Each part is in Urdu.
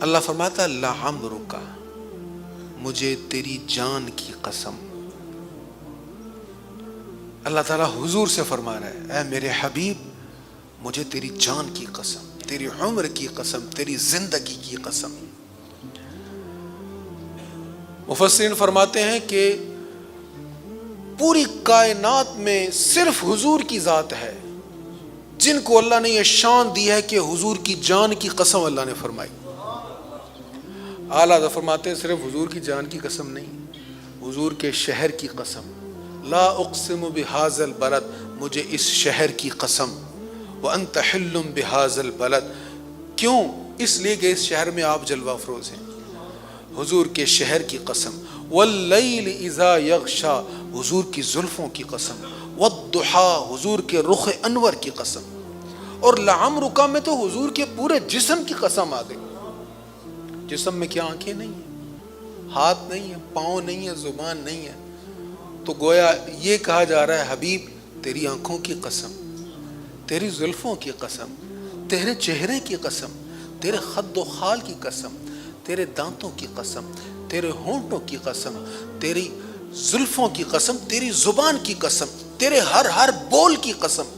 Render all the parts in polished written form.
اللہ فرماتا ہے لعمرک، مجھے تیری جان کی قسم۔ اللہ تعالیٰ حضور سے فرما رہا ہے، اے میرے حبیب مجھے تیری جان کی قسم، تیری عمر کی قسم، تیری زندگی کی قسم۔ مفسرین فرماتے ہیں کہ پوری کائنات میں صرف حضور کی ذات ہے جن کو اللہ نے یہ شان دی ہے کہ حضور کی جان کی قسم اللہ نے فرمائی۔ اعلیٰ فرماتے ہیں صرف حضور کی جان کی قسم نہیں، حضور کے شہر کی قسم، لا اقسم بہذا البلد، مجھے اس شہر کی قسم، وانت حل بہذا البلد، کیوں؟ اس لیے کہ اس شہر میں آپ جلوہ افروز ہیں۔ حضور کے شہر کی قسم، واللیل اذا یغشا، حضور کی زلفوں کی قسم، والضحیٰ، حضور کے رخ انور کی قسم، اور لعمرک میں تو حضور کے پورے جسم کی قسم آ گئی۔ جسم میں کیا آنکھیں نہیں ہیں، ہاتھ نہیں ہیں، پاؤں نہیں ہیں، زبان نہیں ہے، تو گویا یہ کہا جا رہا ہے حبیب تیری آنکھوں کی قسم، تیری زلفوں کی قسم، تیرے چہرے کی قسم، تیرے خد و خال کی قسم، تیرے دانتوں کی قسم، تیرے ہونٹوں کی قسم، تیری زلفوں کی قسم، تیری زبان کی قسم، تیرے ہر بول کی قسم۔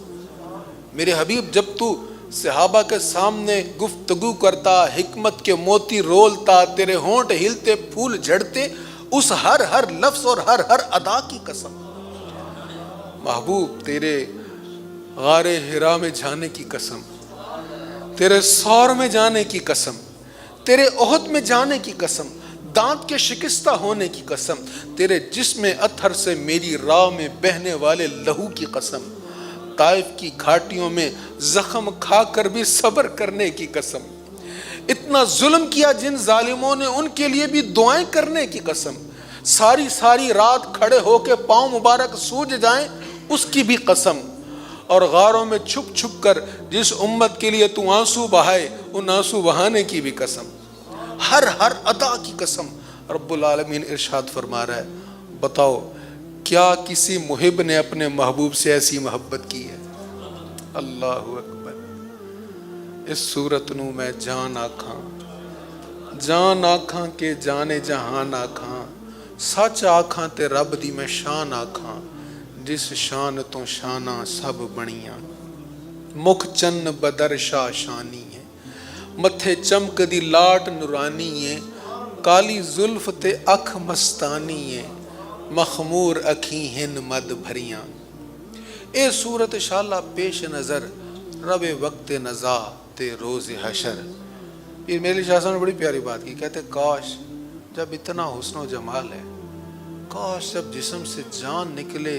میرے حبیب جب تو صحابہ کے سامنے گفتگو کرتا، حکمت کے موتی رولتا، تیرے ہونٹ ہلتے، پھول جھڑتے، اس ہر لفظ اور ہر ادا کی قسم۔ محبوب تیرے غار حرا میں جانے کی قسم، تیرے سور میں جانے کی قسم، تیرے احد میں جانے کی قسم، دانت کے شکستہ ہونے کی قسم، تیرے جسم اطہر سے میری راہ میں بہنے والے لہو کی قسم، طائف کی گھاٹیوں میں زخم کھا کر بھی صبر کرنے کی قسم، اتنا ظلم کیا جن ظالموں نے ان کے لیے بھی دعائیں کرنے کی قسم، ساری رات کھڑے ہو کے پاؤں مبارک سوج جائیں اس کی بھی قسم، اور غاروں میں چھپ کر جس امت کے لیے تو آنسو بہائے ان آنسو بہانے کی بھی قسم، ہر ادا کی قسم۔ رب العالمین ارشاد فرما رہا ہے، بتاؤ کیا کسی محب نے اپنے محبوب سے ایسی محبت کی ہے؟ اللہ اکبر۔ اس صورت نو میں جان آکھاں کہ جانے جہان آکھاں، سچ آکھاں تے رب دی میں شان آکھاں، جس شان تو شاناں سب بنیاں، مکھ چن بدر شاہ شانی ہے، متھے چمک دی لاٹ نورانی ہے، کالی زلف تے اکھ مستانی ہے، مخمور اکھیں ہن مد بھریاں۔ اے صورت شاللہ پیش نظر رب وقت نزا تے روز حشر۔ پھر میرے شاہ صاحب نے بڑی پیاری بات کی، کہتے کاش جب اتنا حسن و جمال ہے، کاش جب جسم سے جان نکلے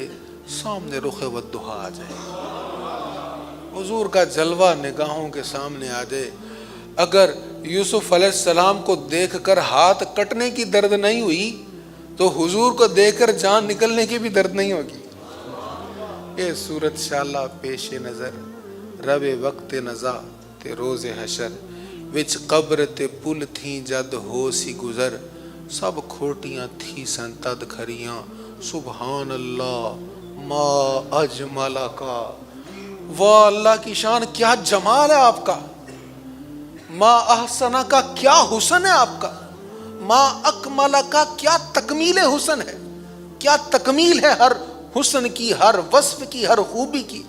سامنے رخ والضحیٰ آ جائے، حضور کا جلوہ نگاہوں کے سامنے آ جائے۔ اگر یوسف علیہ السلام کو دیکھ کر ہاتھ کٹنے کی درد نہیں ہوئی تو حضور کو دیکھ کر جان نکلنے کی بھی درد نہیں ہوگی۔ اے صورت شاللہ پیش نظر رب وقت نزا تے روز حشر، وچ قبر تے پل تھیں جد ہو سی گزر، سب کھوٹیاں تھی سن تد کھریاں، سبحان اللہ ما اجمل کا، واہ اللہ کی شان کیا جمال ہے آپ کا، ما احسن کا کیا حسن ہے آپ کا، ما اکمل کا کیا تکمیل حسن ہے، کیا تکمیل ہے ہر حسن کی، ہر وصف کی، ہر خوبی کی۔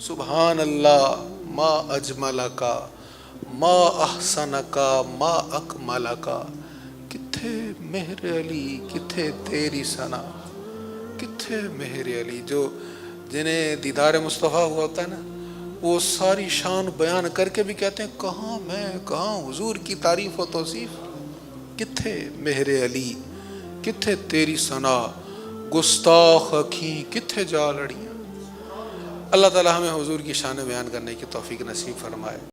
سبحان اللہ ما اجمل کا، ما احسن کا، ما اکمل کا، کتھے مہر علی کتھے تیری ثنا، کتھے مہر علی۔ جو جنہیں دیدار مصطفیٰ ہوا ہوتا ہے نا، وہ ساری شان بیان کر کے بھی کہتے ہیں کہاں میں کہاں حضور کی تعریف و توصیف، کتھے مہر علی کتھے تیری ثنا، گستاخ اکھیں کتھے جا لڑیاں۔ اللہ تعالی ہمیں حضور کی شان بیان کرنے کی توفیق نصیب فرمائے۔